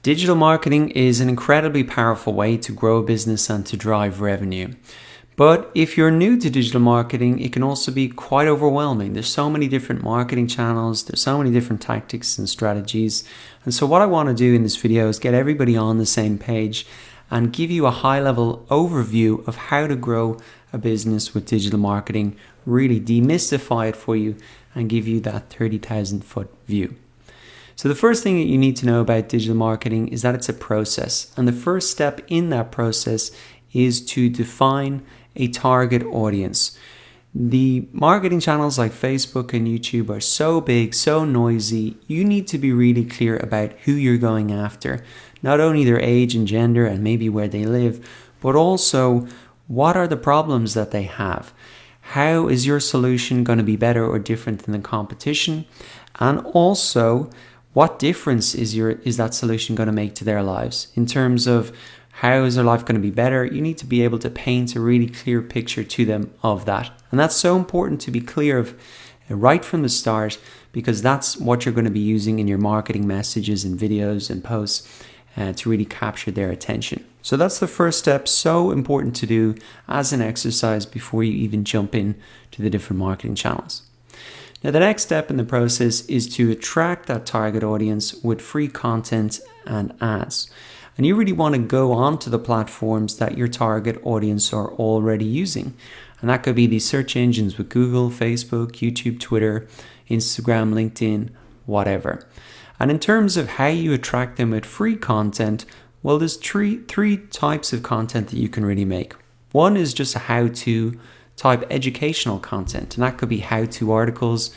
Digital marketing is an incredibly powerful way to grow a business and to drive revenue. But if you're new to digital marketing, it can also be quite overwhelming. There's so many different marketing channels, there's so many different tactics and strategies. And so what I want to do in this video is get everybody on the same page and give you a high-level overview of how to grow a business with digital marketing, really demystify it for you and give you that 30,000-foot view. So the first thing that you need to know about digital marketing is that it's a process. And the first step in that process is to define a target audience. The marketing channels like Facebook and YouTube are so big, so noisy. You need to be really clear about who you're going after. Not only their age and gender and maybe where they live, but also what are the problems that they have. How is your solution going to be better or different than the competition? And also, what difference is that solution going to make to their lives? In terms of how is their life going to be better, you need to be able to paint a really clear picture to them of that. And that's so important to be clear of right from the start, because that's what you're going to be using in your marketing messages and videos and posts to really capture their attention. So that's the first step, so important to do as an exercise before you even jump in to the different marketing channels. Now, the next step in the process is to attract that target audience with free content and ads. And you really want to go onto the platforms that your target audience are already using. And that could be these search engines with Google, Facebook, YouTube, Twitter, Instagram, LinkedIn, whatever. And in terms of how you attract them with free content, well, there's three types of content that you can really make. One is just a how-to type educational content, and that could be how-to articles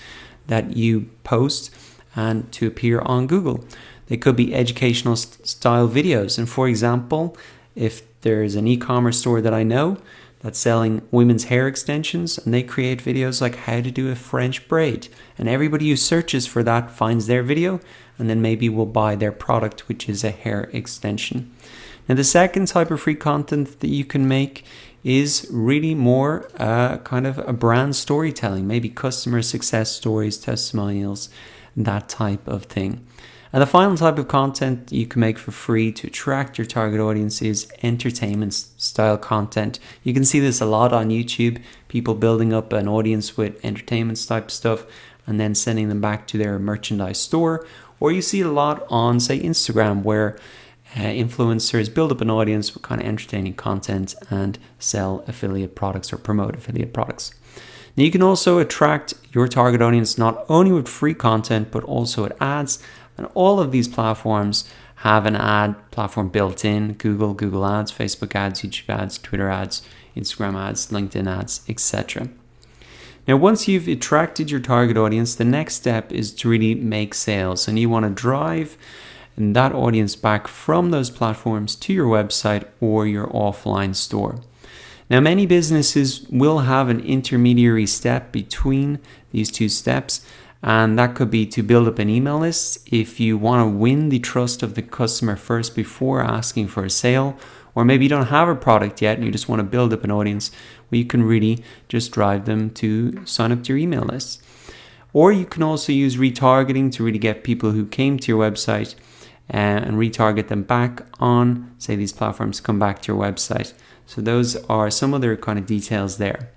that you post and to appear on Google. They could be educational style videos, and for example, if there's an e-commerce store that I know that's selling women's hair extensions, and they create videos like how to do a French braid, and everybody who searches for that finds their video and then maybe will buy their product, which is a hair extension. Now, the second type of free content that you can make is really more kind of a brand storytelling, maybe customer success stories, testimonials, that type of thing. And the final type of content you can make for free to attract your target audience is entertainment style content. You can see this a lot on YouTube, people building up an audience with entertainment type stuff and then sending them back to their merchandise store. Or you see a lot on, say, Instagram, where influencers build up an audience with kind of entertaining content and sell affiliate products or promote affiliate products. Now, you can also attract your target audience not only with free content, but also with ads. And all of these platforms have an ad platform built in: Google, Google Ads, Facebook ads, YouTube ads, Twitter ads, Instagram ads, LinkedIn ads, etc. Now, once you've attracted your target audience, the next step is to really make sales. And you want to drive that audience back from those platforms to your website or your offline store. Now, many businesses will have an intermediary step between these two steps, and that could be to build up an email list if you want to win the trust of the customer first before asking for a sale. Or maybe you don't have a product yet and you just want to build up an audience where you can really just drive them to sign up to your email list. Or you can also use retargeting to really get people who came to your website and retarget them back on, say, these platforms to come back to your website. So those are some other kind of details there.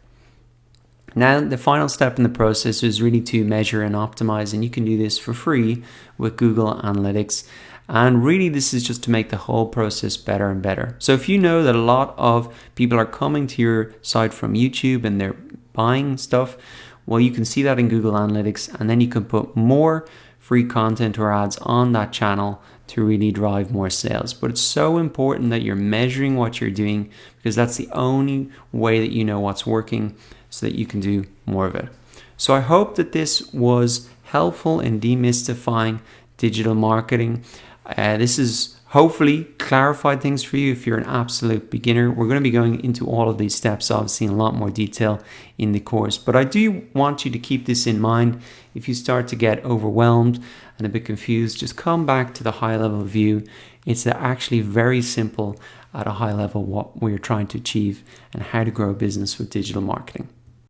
Now, the final step in the process is really to measure and optimize, and you can do this for free with Google Analytics. And really, this is just to make the whole process better and better. So if you know that a lot of people are coming to your site from YouTube and they're buying stuff, well, you can see that in Google Analytics, and then you can put more free content or ads on that channel to really drive more sales. But it's so important that you're measuring what you're doing, because that's the only way that you know what's working so that you can do more of it. So I hope that this was helpful in demystifying digital marketing. This has hopefully clarified things for you if you're an absolute beginner. We're going to be going into all of these steps, obviously, in a lot more detail in the course. But I do want you to keep this in mind. If you start to get overwhelmed and a bit confused, just come back to the high level view. It's actually very simple at a high level what we're trying to achieve and how to grow a business with digital marketing.